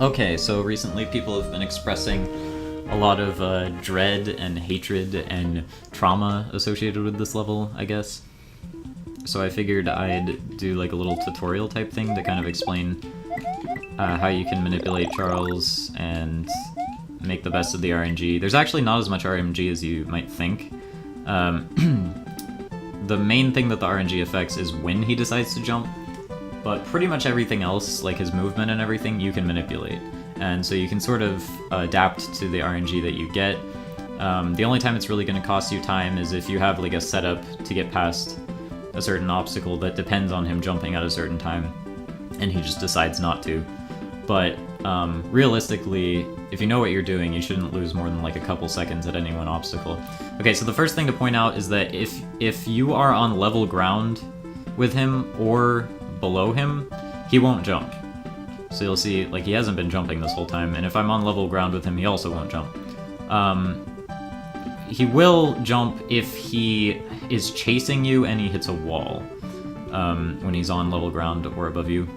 Okay, so recently people have been expressing a lot of dread and hatred and trauma associated with this level, I guess. So I figured I'd do like a little tutorial type thing to kind of explain how you can manipulate Charles and make the best of the RNG. There's actually not as much RNG as you might think. The main thing that the RNG affects is when he decides to jump, but pretty much everything else, like his movement and everything, you can manipulate. And so you can sort of adapt to the RNG that you get. The only time it's really going to cost you time is if you have like a setup to get past a certain obstacle that depends on him jumping at a certain time, and he just decides not to. But realistically, if you know what you're doing, you shouldn't lose more than like a couple seconds at any one obstacle. Okay, so the first thing to point out is that if you are on level ground with him or below him, he won't jump. So you'll see, like, he hasn't been jumping this whole time, and if I'm on level ground with him, he also won't jump. He will jump if he is chasing you and he hits a wall when he's on level ground or above you.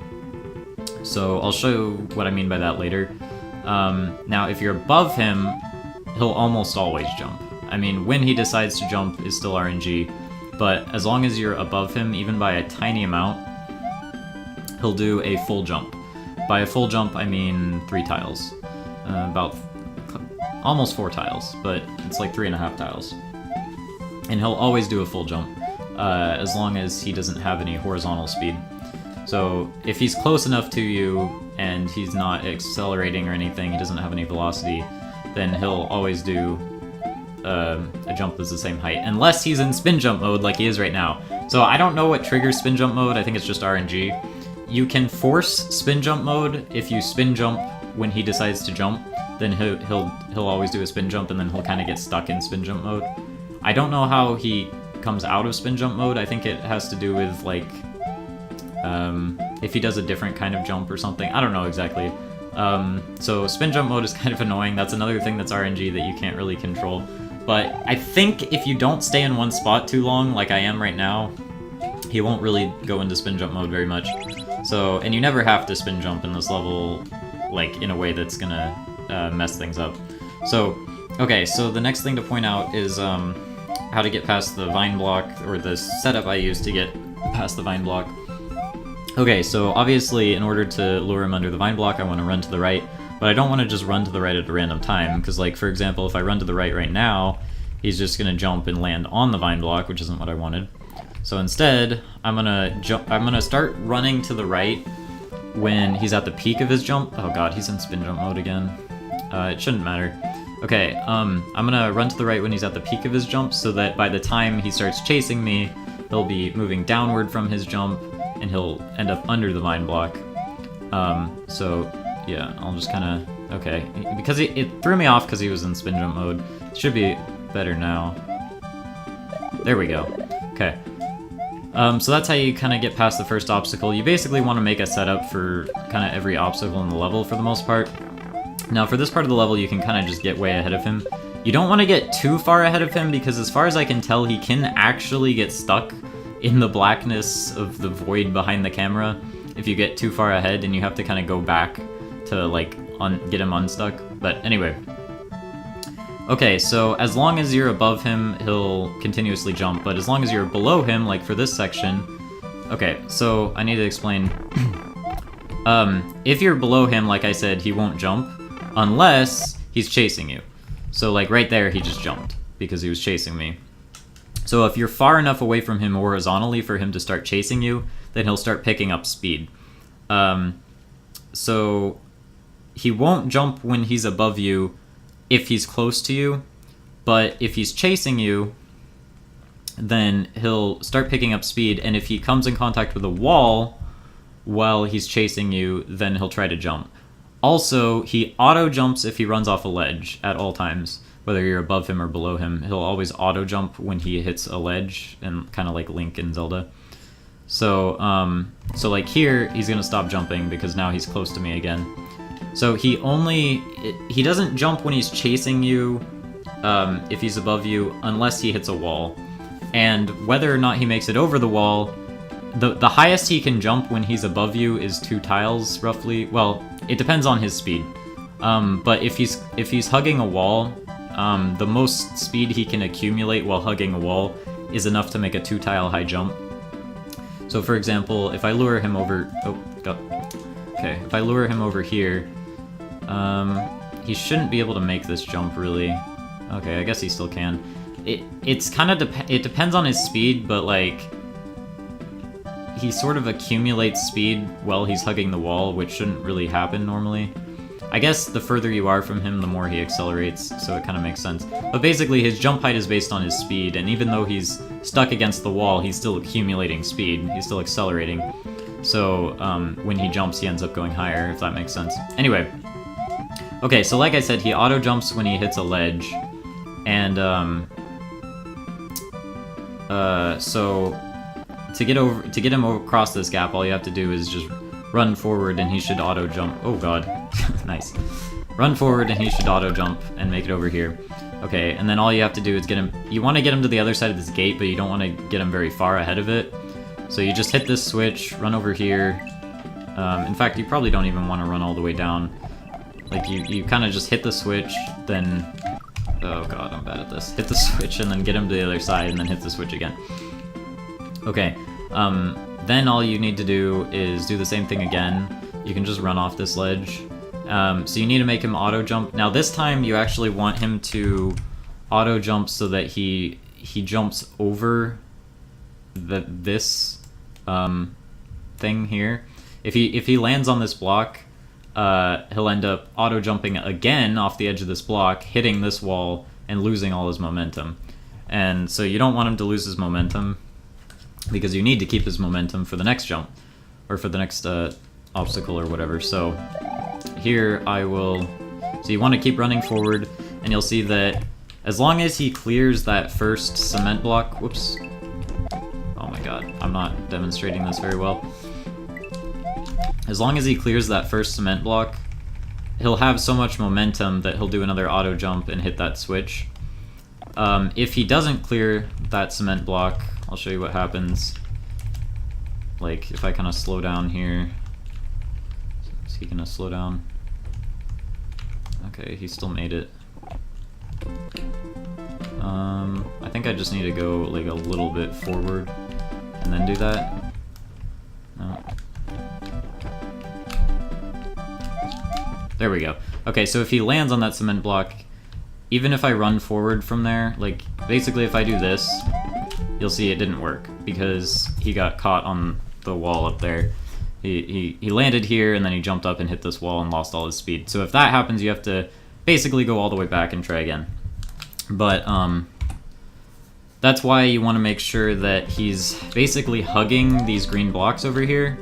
So I'll show what I mean by that later. Now, if you're above him, he'll almost always jump. I mean, when he decides to jump is still RNG, but as long as you're above him, even by a tiny amount, he'll do a full jump. By a full jump, I mean 3 tiles. About almost 4 tiles, but it's like 3.5 tiles. And he'll always do a full jump, as long as he doesn't have any horizontal speed. So if he's close enough to you and he's not accelerating or anything, he doesn't have any velocity, then he'll always do a jump that's the same height, unless he's in spin jump mode like he is right now. So I don't know what triggers spin jump mode. I think it's just RNG. You can force spin jump mode if you spin jump when he decides to jump. Then he'll always do a spin jump, and then he'll kind of get stuck in spin jump mode. I don't know how he comes out of spin jump mode. I think it has to do with like if he does a different kind of jump or something. I don't know exactly. So spin jump mode is kind of annoying. That's another thing that's RNG that you can't really control. But I think if you don't stay in one spot too long, like I am right now, he won't really go into spin jump mode very much. So, and you never have to spin jump in this level, like, in a way that's gonna mess things up. So, okay, so the next thing to point out is how to get past the vine block, or the setup I used to get past the vine block. Okay, so obviously, in order to lure him under the vine block, I want to run to the right, but I don't want to just run to the right at a random time, because, like, for example, if I run to the right now, he's just gonna jump and land on the vine block, which isn't what I wanted. So instead, I'm gonna start running to the right when he's at the peak of his jump. Oh god, he's in spin jump mode again. It shouldn't matter. Okay, I'm gonna run to the right when he's at the peak of his jump, so that by the time he starts chasing me, he'll be moving downward from his jump, and he'll end up under the vine block. So yeah, I'll just kind of, okay, because it threw me off because he was in spin jump mode. It should be better now. There we go. Okay. So that's how you kind of get past the first obstacle. You basically want to make a setup for kind of every obstacle in the level for the most part. Now for this part of the level, you can kind of just get way ahead of him. You don't want to get too far ahead of him, because as far as I can tell, he can actually get stuck in the blackness of the void behind the camera if you get too far ahead, and you have to kind of go back to like get him unstuck. But anyway. Okay, so as long as you're above him, he'll continuously jump, but as long as you're below him, like for this section... Okay, so I need to explain. If you're below him, like I said, he won't jump, unless he's chasing you. So like right there, he just jumped, because he was chasing me. So if you're far enough away from him horizontally for him to start chasing you, then he'll start picking up speed. So he won't jump when he's above you, if he's close to you, but if he's chasing you, then he'll start picking up speed, and if he comes in contact with a wall while he's chasing you, then he'll try to jump. Also, he auto-jumps if he runs off a ledge at all times, whether you're above him or below him. He'll always auto-jump when he hits a ledge, and kind of like Link in Zelda. So, so like here, he's gonna stop jumping because now he's close to me again. So he doesn't jump when he's chasing you, if he's above you, unless he hits a wall. And whether or not he makes it over the wall, the highest he can jump when he's above you is 2 tiles, roughly. Well, it depends on his speed. But if he's hugging a wall, the most speed he can accumulate while hugging a wall is enough to make a 2-tile high jump. So for example, if I lure him over... Oh, God. Okay, if I lure him over here, he shouldn't be able to make this jump, really. Okay, I guess he still can. It's kind of it depends on his speed, but, like, he sort of accumulates speed while he's hugging the wall, which shouldn't really happen normally. I guess the further you are from him, the more he accelerates, so it kind of makes sense. But basically, his jump height is based on his speed, and even though he's stuck against the wall, he's still accumulating speed. He's still accelerating. So, when he jumps, he ends up going higher, if that makes sense. Anyway. Okay, so like I said, he auto-jumps when he hits a ledge. And, so... To get him across this gap, all you have to do is just run forward and he should auto-jump. Oh god. Nice. Run forward and he should auto-jump and make it over here. Okay, and then all you have to do is get him... You want to get him to the other side of this gate, but you don't want to get him very far ahead of it. So you just hit this switch, run over here. In fact, you probably don't even want to run all the way down. Like, you kind of just hit the switch, then... Oh god, I'm bad at this. Hit the switch and then get him to the other side and then hit the switch again. Okay, then all you need to do is do the same thing again. You can just run off this ledge. So you need to make him auto-jump. Now this time you actually want him to auto-jump so that he jumps over this thing here. If he lands on this block, he'll end up auto-jumping again off the edge of this block, hitting this wall, and losing all his momentum. And so you don't want him to lose his momentum, because you need to keep his momentum for the next jump, or for the next obstacle or whatever. So here I will... So you want to keep running forward, and you'll see that as long as he clears that first cement block... Whoops. Oh my god, I'm not demonstrating this very well. As long as he clears that first cement block, he'll have so much momentum that he'll do another auto jump and hit that switch. If he doesn't clear that cement block, I'll show you what happens. Like, if I kind of slow down here. Is he gonna slow down? Okay, he still made it. I think I just need to go, like, a little bit forward and then do that. No. There we go. Okay, so if he lands on that cement block, even if I run forward from there, like, basically if I do this, you'll see it didn't work, because he got caught on the wall up there. He landed here, and then he jumped up and hit this wall and lost all his speed. So if that happens, you have to basically go all the way back and try again. But, that's why you want to make sure that he's basically hugging these green blocks over here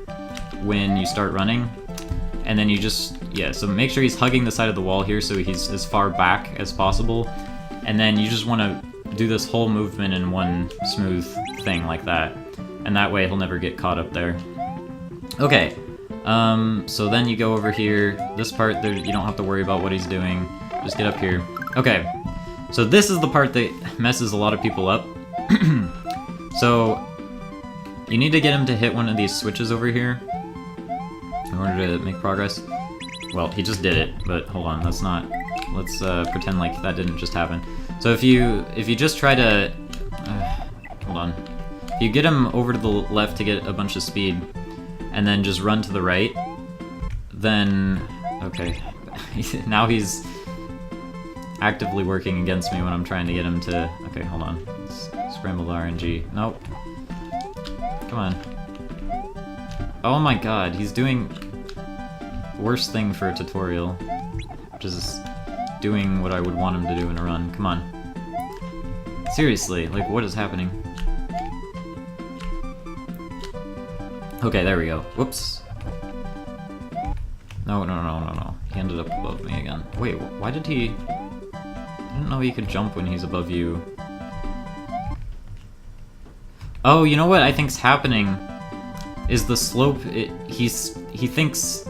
when you start running. And then you just, yeah, so make sure he's hugging the side of the wall here so he's as far back as possible. And then you just want to do this whole movement in one smooth thing like that. And that way he'll never get caught up there. Okay, so then you go over here. This part, there, you don't have to worry about what he's doing. Just get up here. Okay, so this is the part that messes a lot of people up. So, you need to get him to hit one of these switches over here in order to make progress. Well, he just did it, but hold on, that's not... Let's pretend like that didn't just happen. So if you just try to... hold on. If you get him over to the left to get a bunch of speed, and then just run to the right, then... Okay. Now he's actively working against me when I'm trying to get him to... Okay, hold on. Let's scramble the RNG. Nope. Come on. Oh my god, he's doing... Worst thing for a tutorial, which is doing what I would want him to do in a run. Come on. Seriously, like, what is happening? Okay, there we go. Whoops. No. He ended up above me again. Wait, why did he... I didn't know he could jump when he's above you. Oh, you know what I think's happening is the slope, he thinks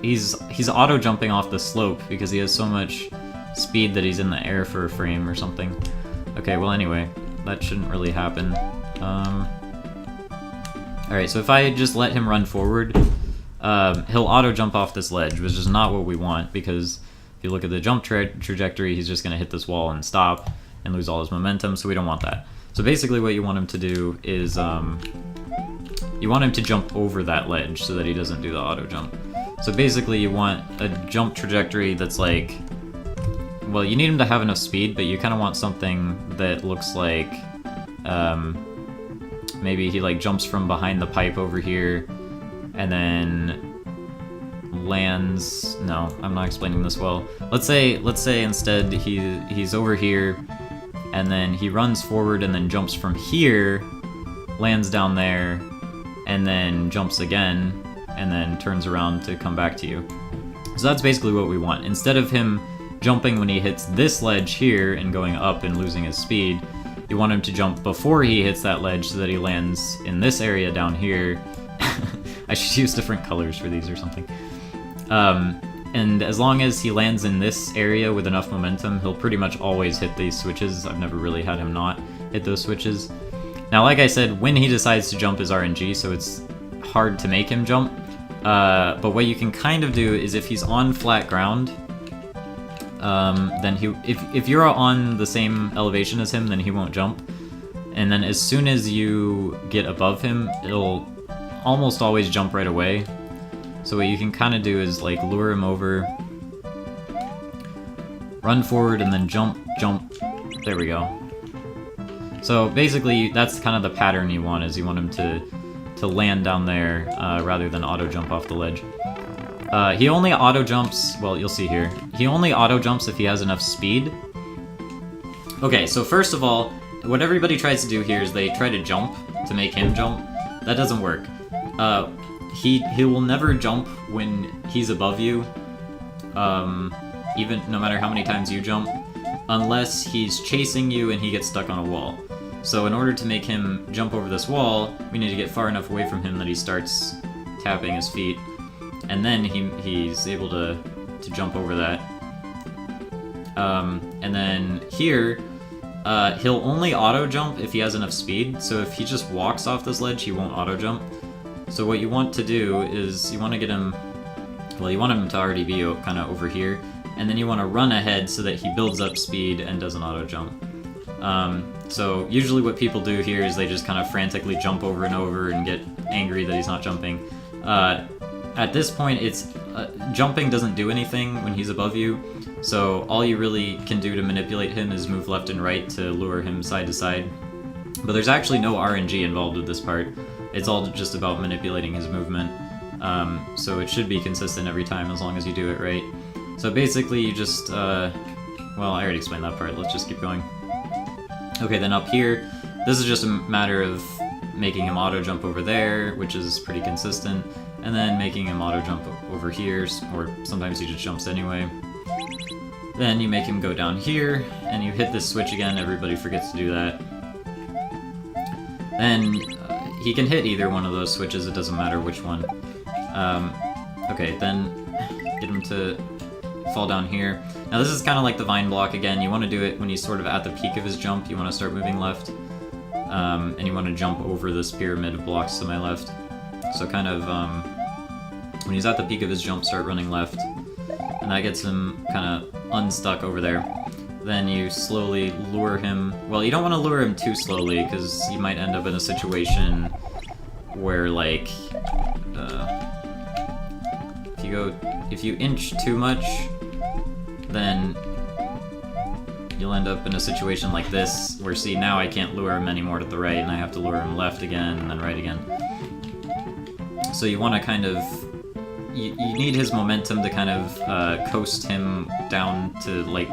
he's auto-jumping off the slope because he has so much speed that he's in the air for a frame or something. Okay, well anyway, that shouldn't really happen. Alright, so if I just let him run forward, he'll auto-jump off this ledge, which is not what we want, because if you look at the jump trajectory, he's just going to hit this wall and stop and lose all his momentum, so we don't want that. So basically what you want him to do is, you want him to jump over that ledge so that he doesn't do the auto-jump. So basically you want a jump trajectory that's like, well, you need him to have enough speed, but you kind of want something that looks like, maybe he like jumps from behind the pipe over here, and then lands. No, I'm not explaining this well. Let's say instead he's over here, and then he runs forward and then jumps from here, lands down there, and then jumps again, and then turns around to come back to you. So that's basically what we want. Instead of him jumping when he hits this ledge here and going up and losing his speed, you want him to jump before he hits that ledge so that he lands in this area down here. I should use different colors for these or something. And as long as he lands in this area with enough momentum, he'll pretty much always hit these switches. I've never really had him not hit those switches. Now, like I said, when he decides to jump is RNG, so it's hard to make him jump. But what you can kind of do is if he's on flat ground, then if you're on the same elevation as him, then he won't jump. And then as soon as you get above him, it'll almost always jump right away. So what you can kind of do is like lure him over, run forward, and then jump. There we go. So basically, that's kind of the pattern you want, is you want him to land down there rather than auto jump off the ledge. He only auto jumps, well, you'll see here. He only auto jumps if he has enough speed. Okay, so first of all, what everybody tries to do here is they try to jump to make him jump. That doesn't work. He will never jump when he's above you, even no matter how many times you jump, unless he's chasing you and he gets stuck on a wall. So in order to make him jump over this wall, we need to get far enough away from him that he starts tapping his feet, and then he's able to jump over that. And then here, he'll only auto jump if he has enough speed, so if he just walks off this ledge, he won't auto jump. So what you want to do is you want to get him, well, you want him to already be kind of over here, and then you want to run ahead so that he builds up speed and doesn't auto jump. So usually what people do here is they just kind of frantically jump over and over and get angry that he's not jumping. At this point, it's jumping doesn't do anything when he's above you, so all you really can do to manipulate him is move left and right to lure him side to side. But there's actually no RNG involved with this part. It's all just about manipulating his movement, so it should be consistent every time as long as you do it right. So basically you just, well, I already explained that part, let's just keep going. Okay, then up here, this is just a matter of making him auto jump over there, which is pretty consistent, and then making him auto jump over here, or sometimes he just jumps anyway. Then you make him go down here, and you hit this switch again, everybody forgets to do that. Then he can hit either one of those switches, it doesn't matter which one. Okay, then get him to fall down here. Now this is kind of like the vine block again. You want to do it when he's sort of at the peak of his jump. You want to start moving left, and you want to jump over this pyramid of blocks to my left. So kind of when he's at the peak of his jump, start running left, and that gets him kind of unstuck over there. Then you slowly lure him. Well, you don't want to lure him too slowly because you might end up in a situation where, like, if you inch too much, then you'll end up in a situation like this, where, see, now I can't lure him anymore to the right, and I have to lure him left again, and then right again. So you want to kind of, you need his momentum to kind of coast him down to, like,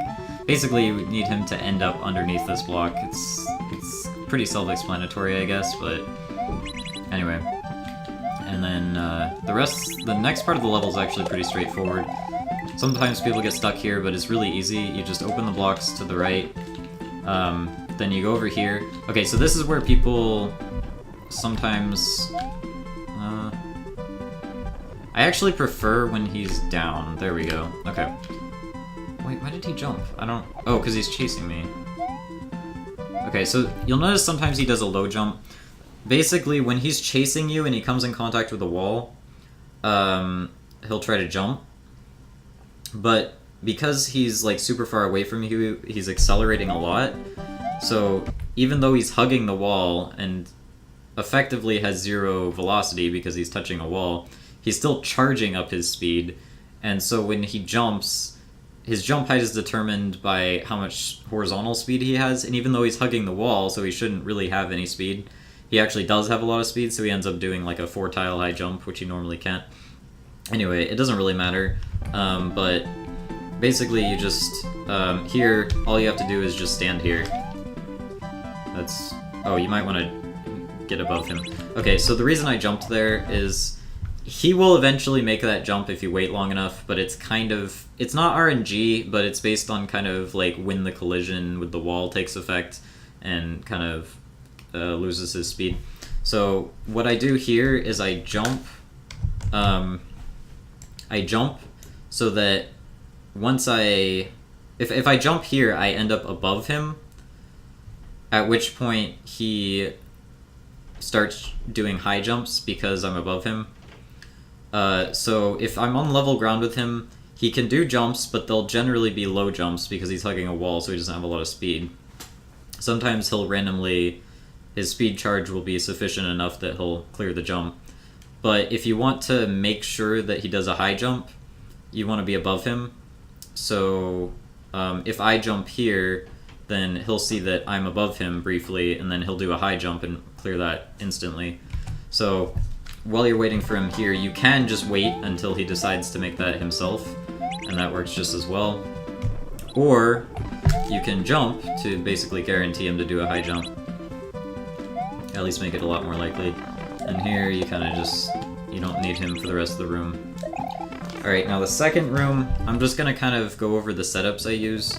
basically you need him to end up underneath this block. It's pretty self-explanatory, I guess, but anyway. And then the next part of the level is actually pretty straightforward. Sometimes people get stuck here, but it's really easy. You just open the blocks to the right, then you go over here. Okay, so this is where people sometimes... I actually prefer when he's down. There we go. Okay. Wait, why did he jump? I don't... Oh, because he's chasing me. Okay, so you'll notice sometimes he does a low jump. Basically, when he's chasing you and he comes in contact with a wall, he'll try to jump. But because he's like super far away from you, he's accelerating a lot. So even though he's hugging the wall and effectively has 0 velocity because he's touching a wall, he's still charging up his speed. And so when he jumps, his jump height is determined by how much horizontal speed he has. And even though he's hugging the wall, so he shouldn't really have any speed, he actually does have a lot of speed, so he ends up doing like a 4-tile high jump, which he normally can't. Anyway, it doesn't really matter, but basically you just, here, all you have to do is just stand here. That's, oh, you might want to get above him. Okay, so the reason I jumped there is he will eventually make that jump if you wait long enough, but it's kind of, it's not RNG, but it's based on kind of like when the collision with the wall takes effect and kind of loses his speed. So what I do here is I jump so that once if I jump here, I end up above him, at which point he starts doing high jumps because I'm above him. So if I'm on level ground with him, he can do jumps, but they'll generally be low jumps because he's hugging a wall, so he doesn't have a lot of speed. Sometimes he'll randomly, his speed charge will be sufficient enough that he'll clear the jump. But if you want to make sure that he does a high jump, you want to be above him. So if I jump here, then he'll see that I'm above him briefly, and then he'll do a high jump and clear that instantly. So while you're waiting for him here, you can just wait until he decides to make that himself, and that works just as well. Or you can jump to basically guarantee him to do a high jump. At least make it a lot more likely. And here you kind of just, you don't need him for the rest of the room. Alright, now the second room, I'm just going to kind of go over the setups I use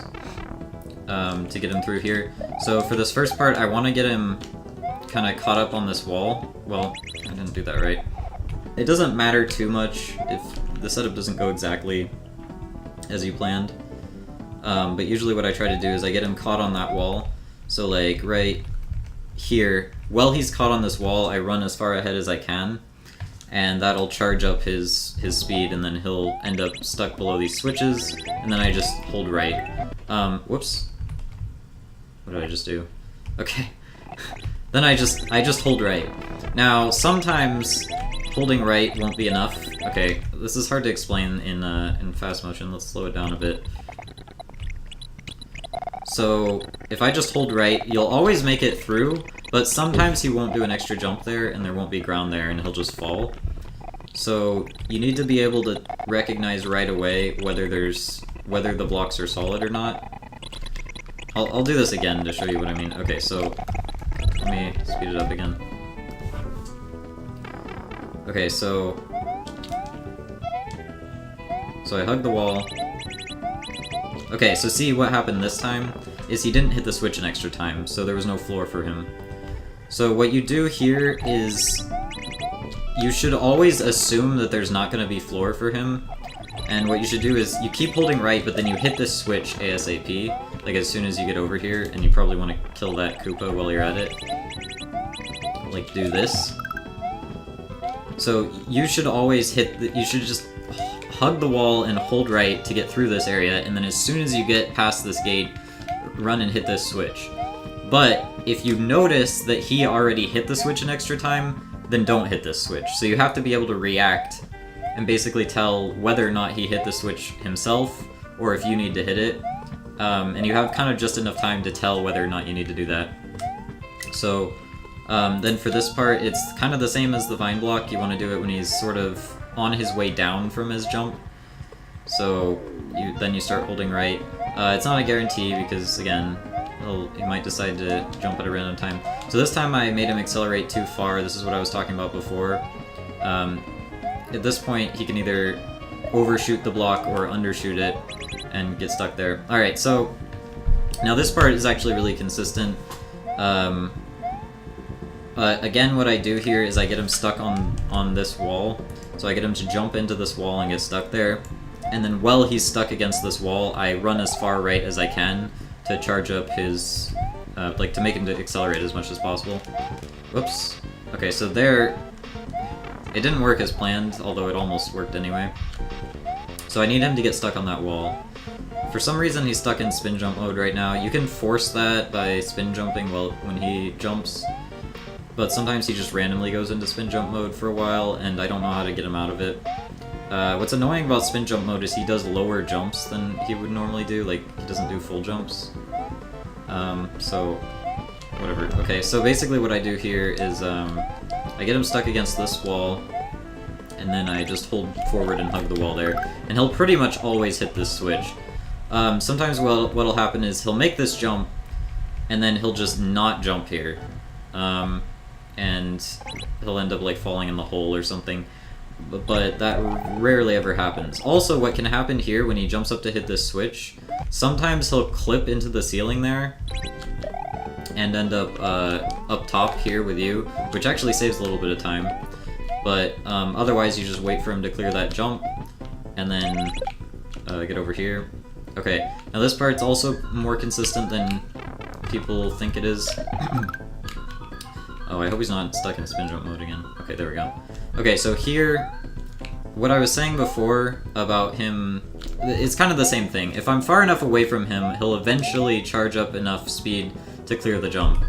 to get him through here. So for this first part, I want to get him kind of caught up on this wall. Well, I didn't do that right. It doesn't matter too much if the setup doesn't go exactly as you planned. But usually what I try to do is I get him caught on that wall. So like right here, while he's caught on this wall, I run as far ahead as I can, and that'll charge up his speed, and then he'll end up stuck below these switches, and then I just hold right. Whoops. What did I just do? Okay. Then I just hold right. Now, sometimes holding right won't be enough. Okay, this is hard to explain in fast motion. Let's slow it down a bit. So, if I just hold right, you'll always make it through, but sometimes he won't do an extra jump there, and there won't be ground there, and he'll just fall. So, you need to be able to recognize right away whether the blocks are solid or not. I'll do this again to show you what I mean. Okay, so let me speed it up again. Okay, so I hug the wall. Okay, so see what happened this time is he didn't hit the switch an extra time, so there was no floor for him. So what you do here is you should always assume that there's not going to be floor for him, and what you should do is you keep holding right, but then you hit this switch ASAP, like as soon as you get over here, and you probably want to kill that Koopa while you're at it. Like do this. So you should always you should just hug the wall and hold right to get through this area, and then as soon as you get past this gate, run and hit this switch. But if you notice that he already hit the switch an extra time, then don't hit this switch. So you have to be able to react and basically tell whether or not he hit the switch himself, or if you need to hit it. And you have kind of just enough time to tell whether or not you need to do that. So then for this part, it's kind of the same as the vine block. You want to do it when he's sort of on his way down from his jump. So then you start holding right. It's not a guarantee because, again, he might decide to jump at a random time. So this time I made him accelerate too far. This is what I was talking about before. At this point, he can either overshoot the block or undershoot it and get stuck there. Alright, so now this part is actually really consistent. Again, what I do here is I get him stuck on this wall. So I get him to jump into this wall and get stuck there. And then while he's stuck against this wall, I run as far right as I can to charge up his, to make him to accelerate as much as possible. Whoops. Okay, so there, It didn't work as planned, although it almost worked anyway. So I need him to get stuck on that wall. For some reason he's stuck in spin jump mode right now. You can force that by spin jumping when he jumps, but sometimes he just randomly goes into spin jump mode for a while, and I don't know how to get him out of it. What's annoying about spin jump mode is he does lower jumps than he would normally do, like, he doesn't do full jumps. So, whatever. Okay, so basically what I do here is, I get him stuck against this wall, and then I just hold forward and hug the wall there, and he'll pretty much always hit this switch. Sometimes what'll happen is he'll make this jump, and then he'll just not jump here. And he'll end up, like, falling in the hole or something. But that rarely ever happens. Also, what can happen here when he jumps up to hit this switch, sometimes he'll clip into the ceiling there, and end up up top here with you, which actually saves a little bit of time. But otherwise, you just wait for him to clear that jump, and then get over here. Okay, now this part's also more consistent than people think it is. Oh, I hope he's not stuck in spin jump mode again. Okay, there we go. Okay, so here, what I was saying before about him, it's kind of the same thing. If I'm far enough away from him, he'll eventually charge up enough speed to clear the jump.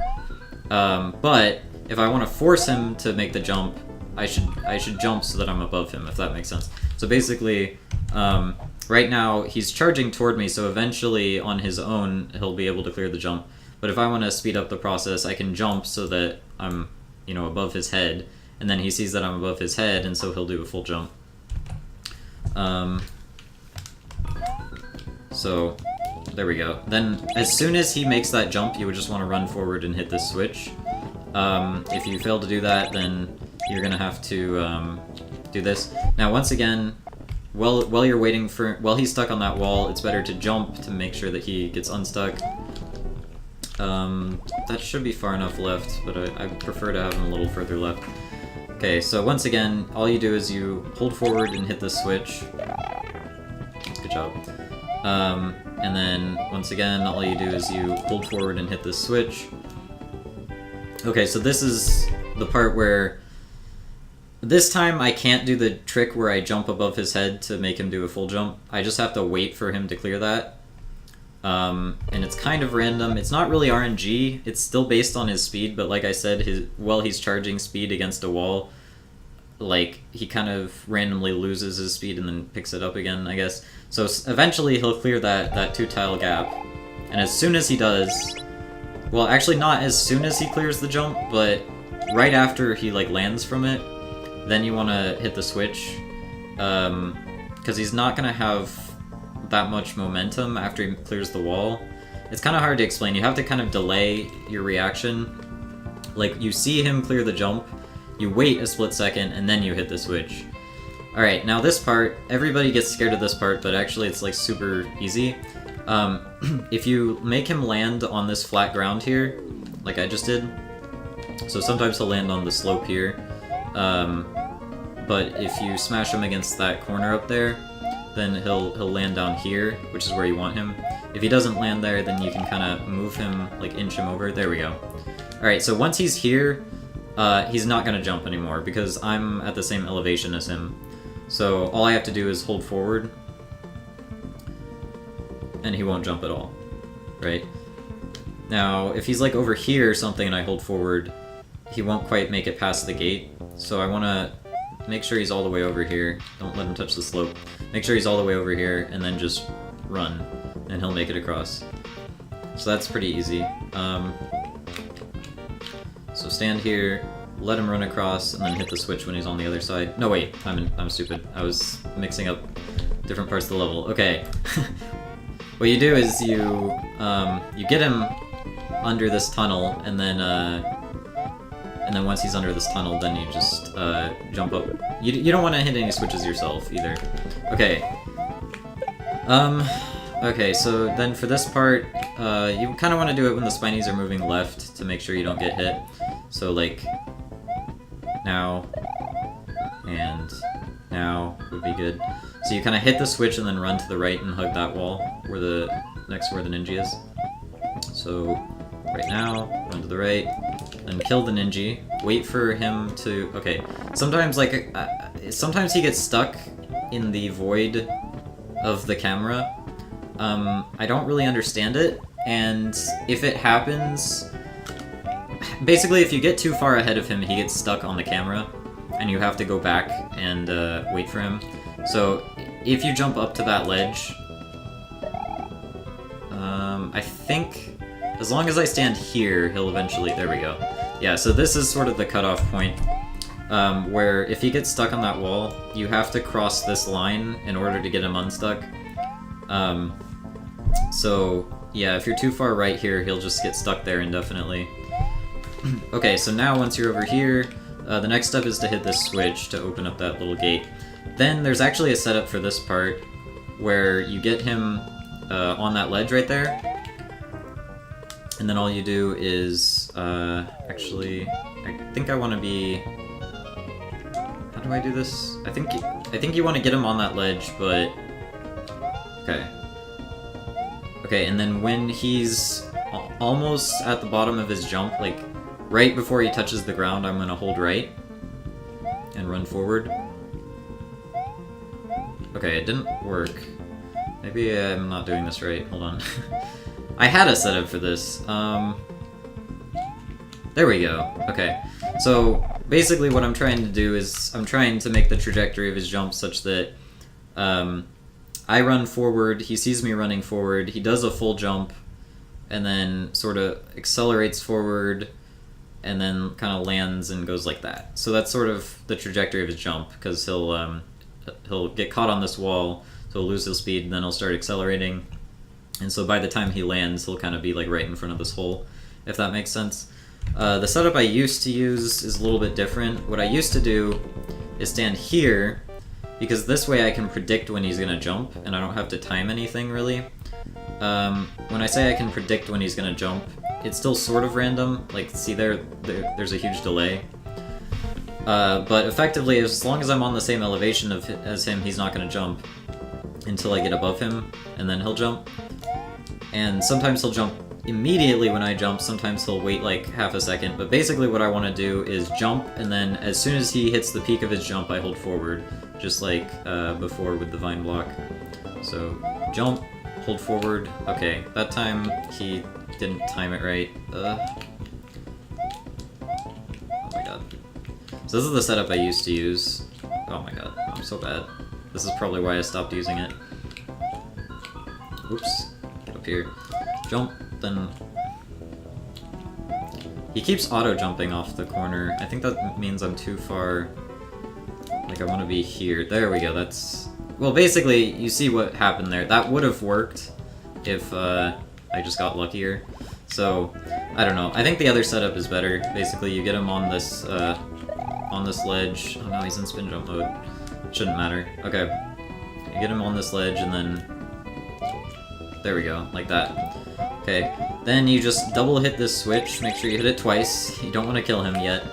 But if I want to force him to make the jump, I should jump so that I'm above him, if that makes sense. So basically, right now he's charging toward me, so eventually on his own he'll be able to clear the jump. But if I want to speed up the process, I can jump so that I'm, you know, above his head, and then he sees that I'm above his head, and so he'll do a full jump. So there we go. Then as soon as he makes that jump, you would just want to run forward and hit this switch. If you fail to do that, then you're gonna have to do this. Now once again, while you're waiting for, while he's stuck on that wall, it's better to jump to make sure that he gets unstuck. That should be far enough left, but I prefer to have him a little further left. Okay, so once again, all you do is you hold forward and hit the switch. Good job. And then, once again, all you do is you hold forward and hit this switch. Okay, so this is the part where, this time I can't do the trick where I jump above his head to make him do a full jump. I just have to wait for him to clear that. And it's kind of random. It's not really RNG, it's still based on his speed, but like I said, while he's charging speed against a wall, like, he kind of randomly loses his speed and then picks it up again, I guess. So eventually he'll clear that 2-tile gap, and as soon as he does, well, actually not as soon as he clears the jump, but right after he, like, lands from it, then you want to hit the switch, because he's not going to have that much momentum after he clears the wall. It's kind of hard to explain. You have to kind of delay your reaction. Like, you see him clear the jump, you wait a split second, and then you hit the switch. Alright, now this part, everybody gets scared of this part, but actually it's, like, super easy. If you make him land on this flat ground here, like I just did, so sometimes he'll land on the slope here, but if you smash him against that corner up there, then he'll land down here, which is where you want him. If he doesn't land there, then you can kind of move him, like, inch him over. There we go. Alright, so once he's here, he's not going to jump anymore, because I'm at the same elevation as him. So all I have to do is hold forward, and he won't jump at all, right? Now, if he's, like, over here or something and I hold forward, he won't quite make it past the gate, so I want to make sure he's all the way over here. Don't let him touch the slope. Make sure he's all the way over here, and then just run, and he'll make it across. So that's pretty easy. So stand here, let him run across, and then hit the switch when he's on the other side. No, wait, I'm stupid. I was mixing up different parts of the level. Okay. What you do is you get him under this tunnel, and then once he's under this tunnel, then you just jump up. You don't want to hit any switches yourself either. Okay. Okay, so then for this part, you kind of want to do it when the spinies are moving left to make sure you don't get hit. So, like, now, and now would be good. So you kind of hit the switch and then run to the right and hug that wall, next to where the ninja is. So, right now, run to the right, Then kill the ninja. Wait for him to... Okay. Sometimes, like, sometimes he gets stuck in the void of the camera. I don't really understand it, and if it happens... Basically, if you get too far ahead of him, he gets stuck on the camera, and you have to go back and wait for him. So, if you jump up to that ledge... I think... As long as I stand here, he'll eventually... There we go. Yeah, so this is sort of the cutoff point, where if he gets stuck on that wall, you have to cross this line in order to get him unstuck. So, yeah, if you're too far right here, he'll just get stuck there indefinitely. Okay, so now once you're over here, the next step is to hit this switch to open up that little gate. Then there's actually a setup for this part, where you get him on that ledge right there, and then all you do is, actually, I think I want to be... How do I do this? I think you want to get him on that ledge, but... Okay. Okay, and then when he's almost at the bottom of his jump, like, right before he touches the ground, I'm gonna hold right and run forward. Okay, it didn't work. Maybe I'm not doing this right. Hold on. I had a setup for this. There we go. Okay. So, basically what I'm trying to do is I'm trying to make the trajectory of his jump such that I run forward, he sees me running forward, he does a full jump, and then sort of accelerates forward, and then kind of lands and goes like that. So that's sort of the trajectory of his jump, because he'll get caught on this wall, so he'll lose his speed, and then he'll start accelerating. And so by the time he lands, he'll kind of be like right in front of this hole, if that makes sense. The setup I used to use is a little bit different. What I used to do is stand here, because this way I can predict when he's gonna jump, and I don't have to time anything, really. When I say I can predict when he's gonna jump, it's still sort of random. Like, see there's a huge delay. But effectively, as long as I'm on the same elevation as him, he's not gonna jump until I get above him, and then he'll jump. And sometimes he'll jump immediately when I jump, sometimes he'll wait like half a second, but basically what I want to do is jump, and then as soon as he hits the peak of his jump, I hold forward, just like before with the vine block. So, jump, hold forward. Okay, that time he didn't time it right. Oh my god. So this is the setup I used to use. Oh my god, I'm so bad. This is probably why I stopped using it. Oops. Get up here. Jump, then... He keeps auto-jumping off the corner. I think that means I'm too far... Like, I want to be here. There we go, that's... Well, basically, you see what happened there. That would have worked if I just got luckier. So, I don't know. I think the other setup is better. Basically, you get him on this ledge. Oh no, he's in spin jump mode. Shouldn't matter. Okay. You get him on this ledge, and then... There we go, like that. Okay, then you just double hit this switch, make sure you hit it twice. You don't want to kill him yet.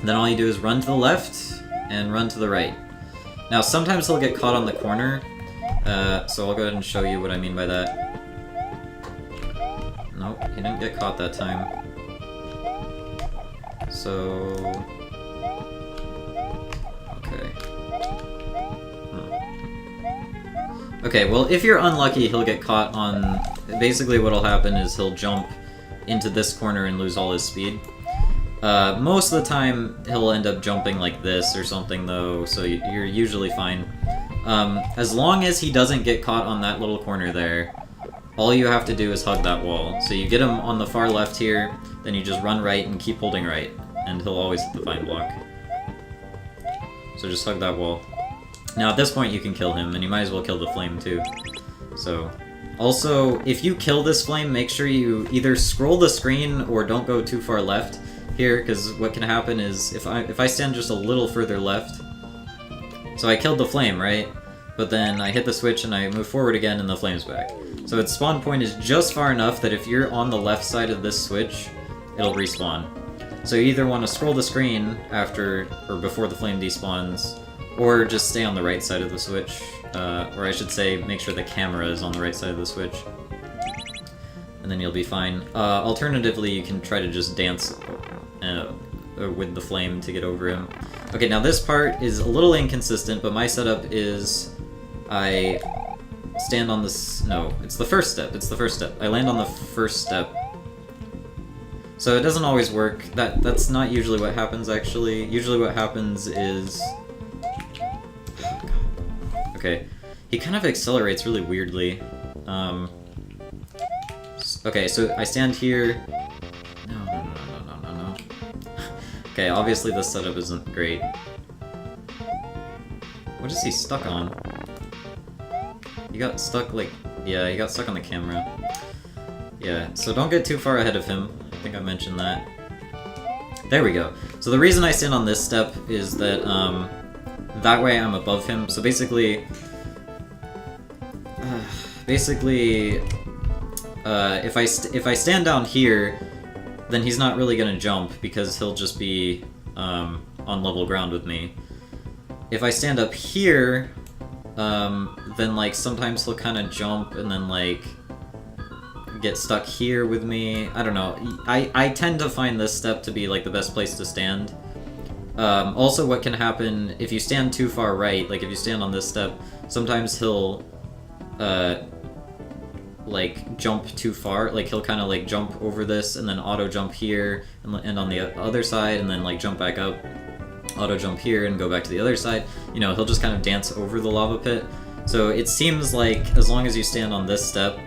Then all you do is run to the left, and run to the right. Now, sometimes he'll get caught on the corner, so I'll go ahead and show you what I mean by that. Nope, he didn't get caught that time. So... Okay. Okay, well, if you're unlucky, he'll get caught on... Basically what'll happen is he'll jump into this corner and lose all his speed. Most of the time, he'll end up jumping like this or something, though, so you're usually fine. As long as he doesn't get caught on that little corner there, all you have to do is hug that wall. So you get him on the far left here, then you just run right and keep holding right, and he'll always hit the vine block. So just hug that wall. Now at this point you can kill him, and you might as well kill the flame too. So, also, if you kill this flame, make sure you either scroll the screen or don't go too far left here, because what can happen is if I stand just a little further left, so I killed the flame, right? But then I hit the switch and I move forward again and the flame's back. So its spawn point is just far enough that if you're on the left side of this switch, it'll respawn. So you either want to scroll the screen after or before the flame despawns, or just stay on the right side of the switch, or I should say make sure the camera is on the right side of the switch. and then you'll be fine. Alternatively, you can try to just dance with the flame to get over him. Okay, now this part is a little inconsistent, but my setup is I stand on this... No, it's the first step. It's the first step. I land on the first step. So it doesn't always work. That's not usually what happens, actually. Usually what happens is... Oh, God. Okay. He kind of accelerates really weirdly. Okay, so I stand here... No. Okay, obviously this setup isn't great. What is he stuck on? He got stuck, like... Yeah, he got stuck on the camera. Yeah, so don't get too far ahead of him. I think I mentioned that. There we go. So the reason I stand on this step is that, that way I'm above him. So basically... if I stand down here, then he's not really gonna jump, because he'll just be, on level ground with me. If I stand up here, then, like, sometimes he'll kind of jump and then, like, get stuck here with me. I don't know. I tend to find this step to be, like, the best place to stand. Also, what can happen, if you stand too far right, like, if you stand on this step, sometimes he'll, like, jump too far. Like, he'll kind of, like, jump over this and then auto-jump here and on the other side, and then, like, jump back up, auto-jump here and go back to the other side. You know, he'll just kind of dance over the lava pit. So it seems like as long as you stand on this step,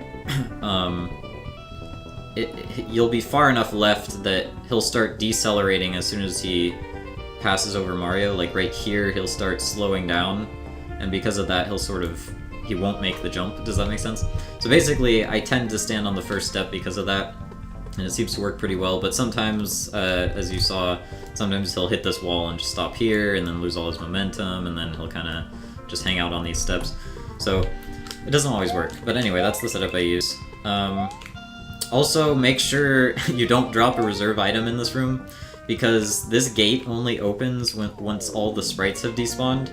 you'll be far enough left that he'll start decelerating as soon as he passes over Mario. Like right here, he'll start slowing down, and because of that, he won't make the jump. Does that make sense? So basically, I tend to stand on the first step because of that, and it seems to work pretty well, but sometimes, as you saw, sometimes he'll hit this wall and just stop here, and then lose all his momentum, and then he'll kind of just hang out on these steps. So, it doesn't always work. But anyway, that's the setup I use. Also, make sure you don't drop a reserve item in this room, because this gate only opens once all the sprites have despawned,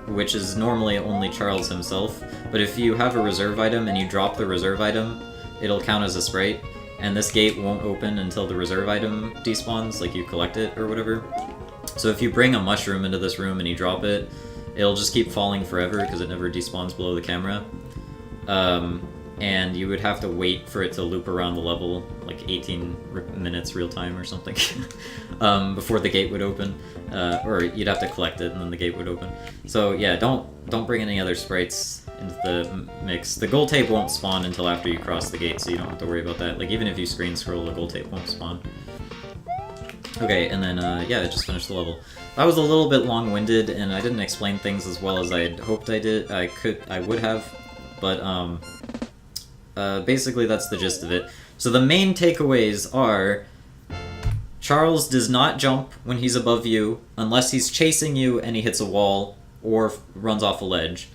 which is normally only Charles himself. But if you have a reserve item and you drop the reserve item, it'll count as a sprite, and this gate won't open until the reserve item despawns, like you collect it or whatever. So if you bring a mushroom into this room and you drop it, it'll just keep falling forever because it never despawns below the camera. And you would have to wait for it to loop around the level, like 18 minutes real time or something, before the gate would open. Or you'd have to collect it and then the gate would open. So yeah, don't bring any other sprites into the mix. The gold tape won't spawn until after you cross the gate, so you don't have to worry about that. Like, even if you screen scroll, the gold tape won't spawn. Okay, and then, yeah, I just finished the level. That was a little bit long-winded, and I didn't explain things as well as I had hoped I did. I would have, but, basically that's the gist of it. So the main takeaways are, Charles does not jump when he's above you, unless he's chasing you and he hits a wall, or runs off a ledge.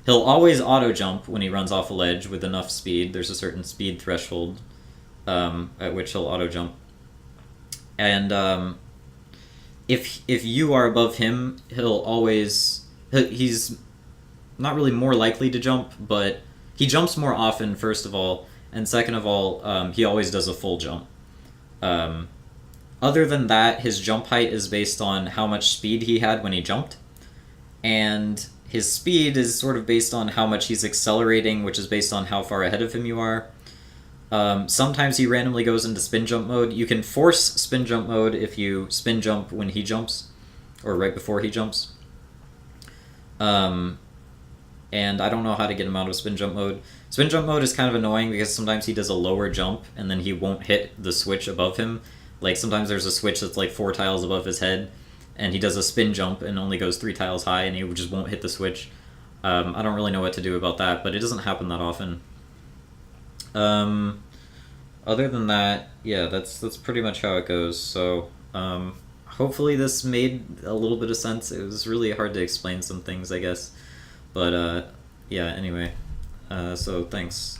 He'll always auto-jump when he runs off a ledge with enough speed. There's a certain speed threshold at which he'll auto-jump. And if you are above him, he's not really more likely to jump, but he jumps more often, first of all, and second of all, he always does a full jump. Other than that, his jump height is based on how much speed he had when he jumped, and his speed is sort of based on how much he's accelerating, which is based on how far ahead of him you are. Sometimes he randomly goes into spin jump mode. You can force spin jump mode if you spin jump when he jumps, or right before he jumps. And I don't know how to get him out of spin jump mode. Spin jump mode is kind of annoying because sometimes he does a lower jump and then he won't hit the switch above him. Like, sometimes there's a switch that's like 4 tiles above his head, and he does a spin jump and only goes 3 tiles high, and he just won't hit the switch. I don't really know what to do about that, but it doesn't happen that often. Other than that, yeah, that's pretty much how it goes. So, hopefully this made a little bit of sense. It was really hard to explain some things, I guess. But, yeah, anyway. So, thanks.